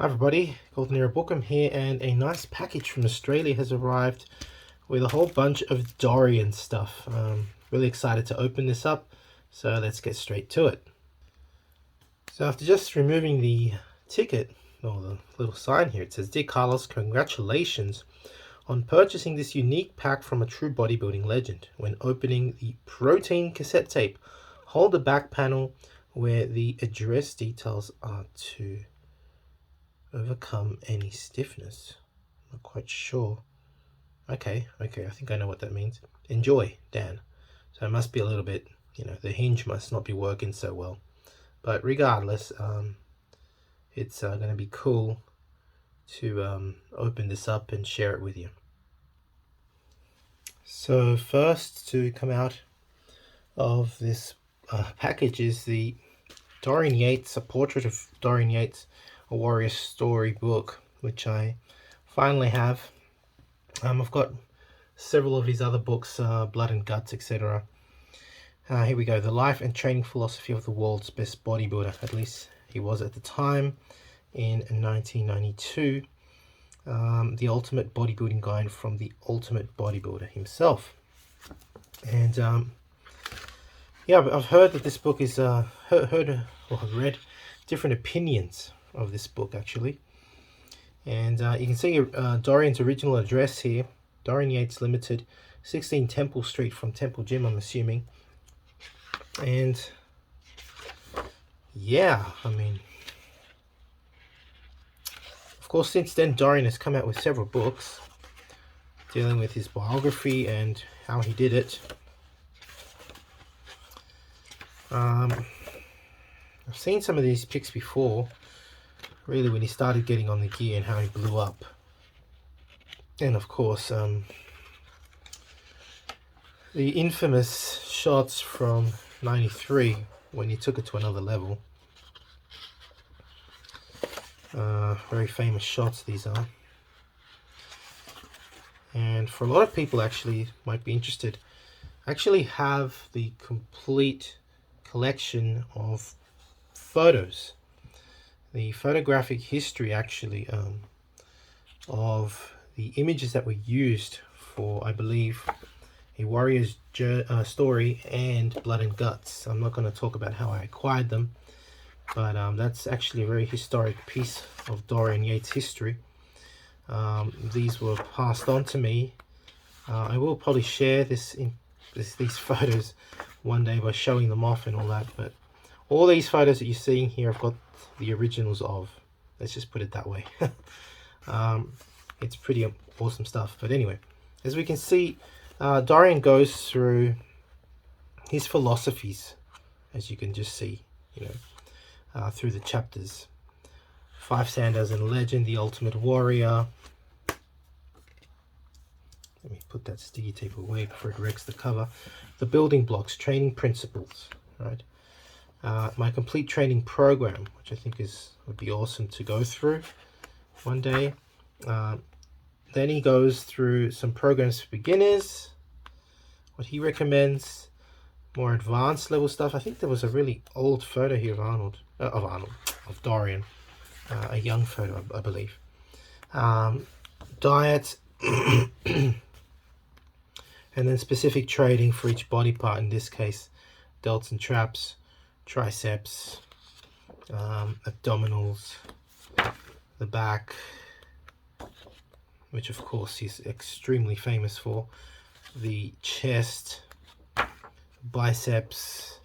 Hi everybody, Golden Era Bookham here, and a nice package from Australia has arrived with a whole bunch of Dorian stuff. Really excited to open this up, so let's get straight to it. So after just removing the ticket, or the little sign here, it says, "Dear Carlos, congratulations on purchasing this unique pack from a true bodybuilding legend. When opening the protein cassette tape, hold the back panel where the address details are to overcome any stiffness." Not quite sure. Okay, I think I know what that means. Enjoy, Dan. So it must be a little bit, the hinge must not be working so well. But regardless, it's going to be cool to open this up and share it with you. So first to come out of this package is the Dorian Yates, a portrait of Dorian Yates, a warrior story book, which I finally have. I've got several of his other books, Blood and Guts, etc. Here we go. The life and training philosophy of the world's best bodybuilder, at least he was at the time, in 1992. The ultimate bodybuilding guide from the ultimate bodybuilder himself. And yeah, I've heard that this book is read different opinions of this book actually. And you can see Dorian's original address here, Dorian Yates Limited, 16 Temple Street, from Temple Gym, I'm assuming. And yeah, I mean, of course, since then Dorian has come out with several books dealing with his biography and how he did it. I've seen some of these pics before, really when he started getting on the gear and how he blew up. And of course, the infamous shots from 93 when he took it to another level. Very famous shots these are. And for a lot of people actually might be interested, I actually have the complete collection of photos, the photographic history actually of the images that were used for, I believe, A Warrior's Story and Blood and Guts. I'm not going to talk about how I acquired them, but that's actually a very historic piece of Dorian Yates history. These were passed on to me. I will probably share these photos one day by showing them off and all that, but all these photos that you're seeing here I've got the originals of. Let's just put it that way. It's pretty awesome stuff. But anyway, as we can see, Dorian goes through his philosophies, as you can just see, through the chapters. 5 Sandows and Legend, The Ultimate Warrior. Let me put that sticky tape away before it wrecks the cover. The Building Blocks, Training Principles, right? My complete training program, which I think would be awesome to go through one day. Then he goes through some programs for beginners, what he recommends, more advanced level stuff. I think there was a really old photo here of Dorian, a young photo, I believe. Diet, and then specific training for each body part. In this case, delts and traps, triceps, abdominals, the back, which of course he's extremely famous for, the chest, biceps,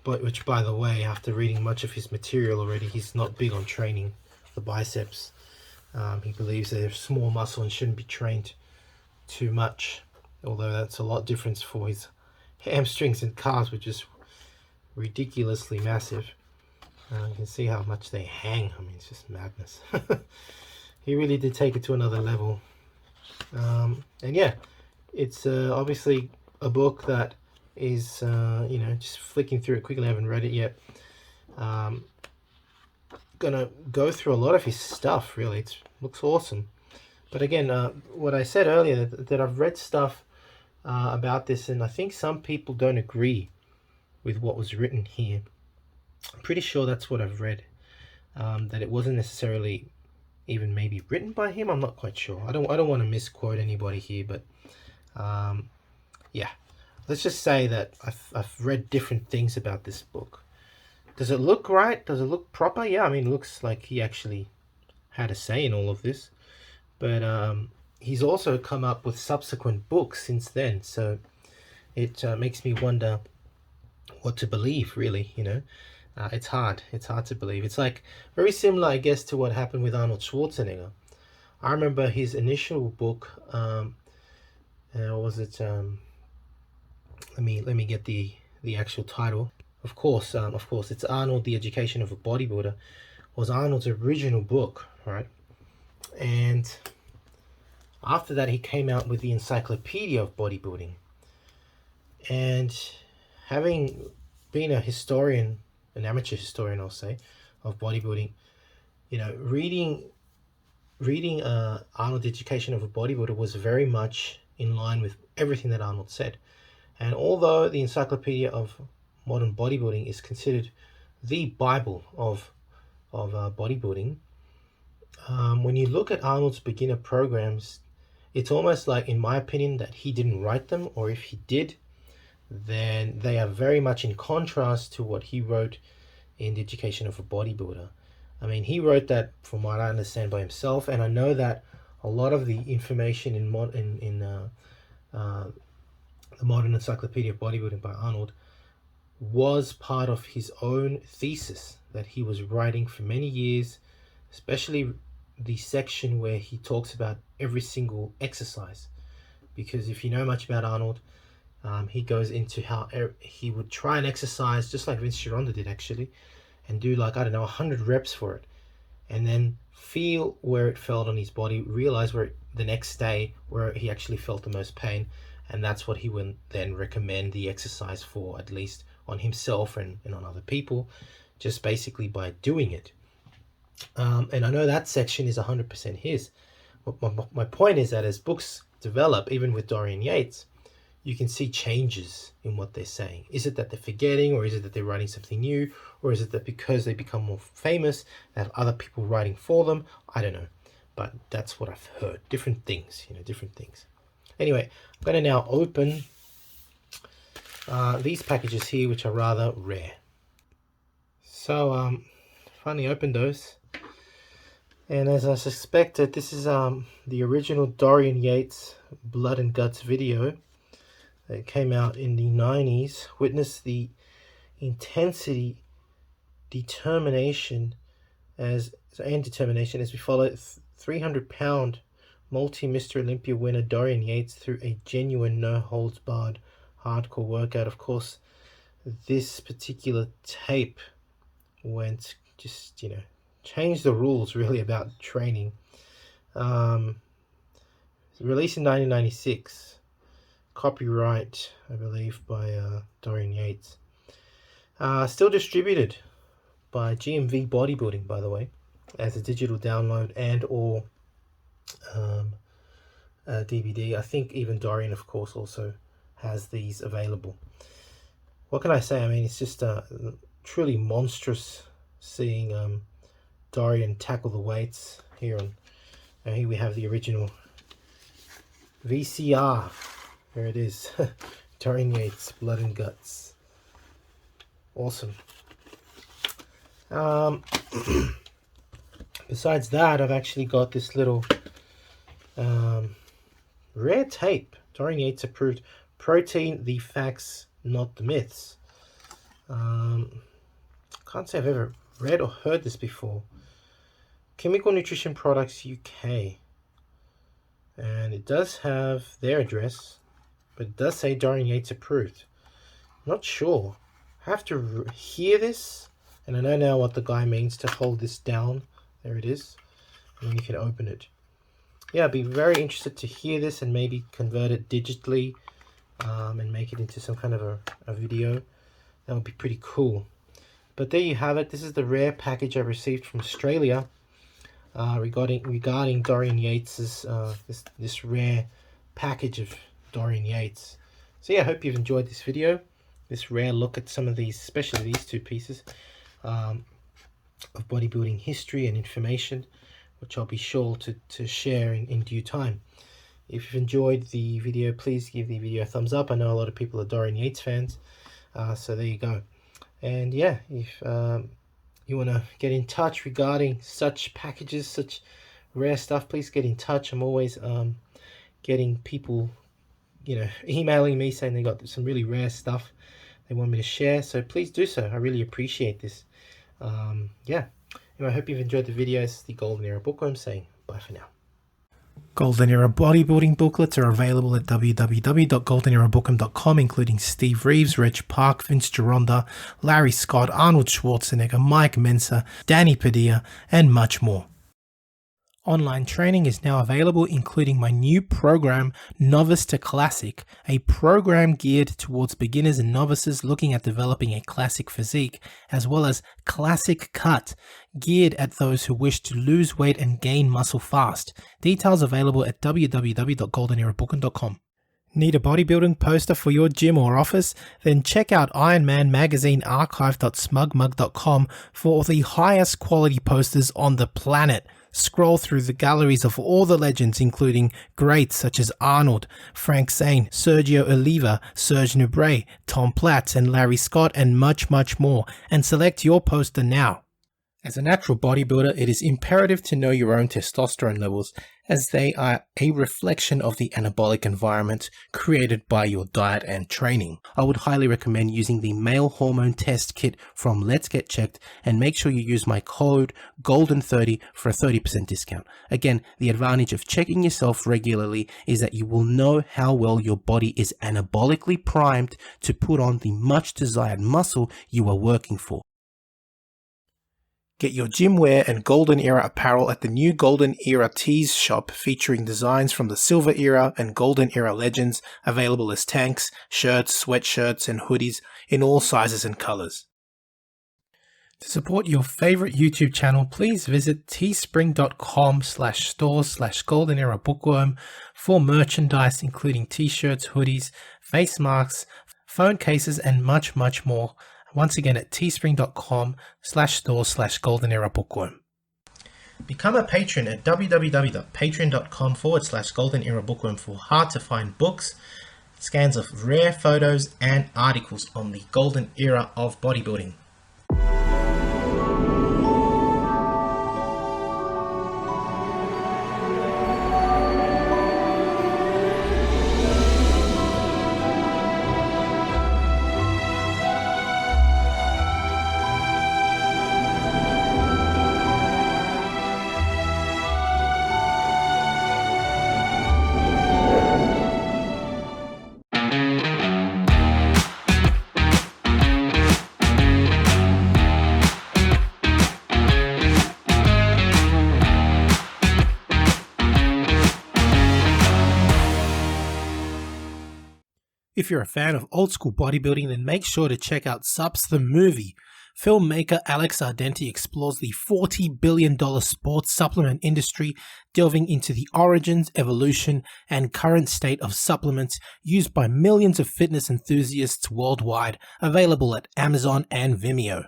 but which, by the way, after reading much of his material already, he's not big on training the biceps. He believes they're small muscle and shouldn't be trained too much, although that's a lot difference for his hamstrings and calves, which is ridiculously massive. You can see how much they hang. I mean, it's just madness. He really did take it to another level. And yeah, it's obviously a book that is just flicking through it quickly. I haven't read it yet. Gonna go through a lot of his stuff. Really, it looks awesome. But again, what I said earlier, that I've read stuff about this, and I think some people don't agree with what was written here. I'm pretty sure that's what I've read. that it wasn't necessarily even maybe written by him. I'm not quite sure. I don't want to misquote anybody here, but yeah, let's just say that I've read different things about this book. Does it look right? Does it look proper? Yeah, I mean, it looks like he actually had a say in all of this. But he's also come up with subsequent books since then, so it makes me wonder what to believe, really. It's hard to believe. It's like very similar, I guess, to what happened with Arnold Schwarzenegger. I remember his initial book. What was it? Let me get the actual title. Of course, it's Arnold: The Education of a Bodybuilder. Was Arnold's original book, right? And after that, he came out with the Encyclopedia of Bodybuilding. And having been a historian, an amateur historian, I'll say, of bodybuilding, reading Arnold's Education of a Bodybuilder was very much in line with everything that Arnold said. And although the Encyclopedia of Modern Bodybuilding is considered the Bible of bodybuilding, when you look at Arnold's beginner programs, it's almost like, in my opinion, that he didn't write them, or if he did, then they are very much in contrast to what he wrote in The Education of a Bodybuilder. I mean, he wrote that, from what I understand, by himself, and I know that a lot of the information in the Modern Encyclopedia of Bodybuilding by Arnold was part of his own thesis that he was writing for many years, especially the section where he talks about every single exercise. Because if you know much about Arnold, he goes into how he would try and exercise just like Vince Gironda did, actually, and do, like, I don't know, 100 reps for it, and then feel where it felt on his body, realize where the next day where he actually felt the most pain, and that's what he would then recommend the exercise for, at least on himself and on other people, just basically by doing it. And I know that section is 100% his. My point is that as books develop, even with Dorian Yates, you can see changes in what they're saying. Is it that they're forgetting, or is it that they're writing something new, or is it that because they become more famous, they have other people writing for them? I don't know, but that's what I've heard. Different things, different things. Anyway, I'm going to now open these packages here, which are rather rare. So finally opened those, and as I suspected, this is the original Dorian Yates Blood and Guts video. It came out in the 90s. Witness the intensity, determination as we follow 300-pound multi-Mr Olympia winner Dorian Yates through a genuine no-holds-barred hardcore workout. Of course, this particular tape went just, changed the rules really about training. Released in 1996. Copyright, I believe, by Dorian Yates. Still distributed by GMV Bodybuilding, by the way, as a digital download and or DVD. I think even Dorian, of course, also has these available. What can I say? I mean, it's just truly monstrous seeing Dorian tackle the weights here. Here we have the original VCR. There it is. Dorian Yates, Blood and Guts. Awesome. Besides that, I've actually got this little rare tape. Dorian Yates approved Protein, the Facts, Not the Myths. Can't say I've ever read or heard this before. Chemical Nutrition Products UK. And it does have their address, but it does say Dorian Yates approved. Not sure. I have to hear this, and I know now what the guy means to hold this down. There it is. And then you can open it. Yeah, I'd be very interested to hear this and maybe convert it digitally and make it into some kind of a video. That would be pretty cool. But there you have it. This is the rare package I received from Australia regarding Dorian Yates's this rare package of Dorian Yates. So yeah, I hope you've enjoyed this video, this rare look at some of these, especially these two pieces. of bodybuilding history and information, which I'll be sure to share in due time. If you've enjoyed the video, please give the video a thumbs up. I know a lot of people are Dorian Yates fans, so there you go. And yeah, if you want to get in touch regarding such packages, such rare stuff, please get in touch. I'm always getting people, emailing me saying they got some really rare stuff they want me to share, so please do so. I really appreciate this. Yeah, anyway, I hope you've enjoyed the video. It's the Golden Era Bookworm saying bye for now. Golden Era bodybuilding booklets are available at www.goldenerabookworm.com, including Steve Reeves, Reg Park, Vince Gironda, Larry Scott, Arnold Schwarzenegger, Mike Mensa, Danny Padilla, and much more. Online training is now available, including my new program, Novice to Classic, a program geared towards beginners and novices looking at developing a classic physique, as well as Classic Cut, geared at those who wish to lose weight and gain muscle fast. Details available at www.goldenerabookworm.com. Need a bodybuilding poster for your gym or office? Then check out Iron Man Magazine archive.smugmug.com for the highest quality posters on the planet. Scroll through the galleries of all the legends, including greats such as Arnold, Frank Zane, Sergio Oliva, Serge Nubret, Tom Platz, and Larry Scott, and much, much more, and select your poster now. As a natural bodybuilder, it is imperative to know your own testosterone levels, as they are a reflection of the anabolic environment created by your diet and training. I would highly recommend using the male hormone test kit from Let's Get Checked, and make sure you use my code GOLDEN30 for a 30% discount. Again, the advantage of checking yourself regularly is that you will know how well your body is anabolically primed to put on the much desired muscle you are working for. Get your gym wear and Golden Era apparel at the new Golden Era Tees shop, featuring designs from the Silver Era and Golden Era legends, available as tanks, shirts, sweatshirts, and hoodies in all sizes and colors. To support your favorite YouTube channel, please visit teespring.com/stores/Golden Era Bookworm for merchandise, including t-shirts, hoodies, face masks, phone cases, and much, much more. Once again at teespring.com/stores/Golden Era Bookworm. Become a patron at www.patreon.com/Golden Era Bookworm for hard to find books, scans of rare photos, and articles on the Golden Era of bodybuilding. If you're a fan of old school bodybuilding, then make sure to check out Subs the Movie. Filmmaker Alex Ardenti explores the $40 billion sports supplement industry, delving into the origins, evolution, and current state of supplements used by millions of fitness enthusiasts worldwide, available at Amazon and Vimeo.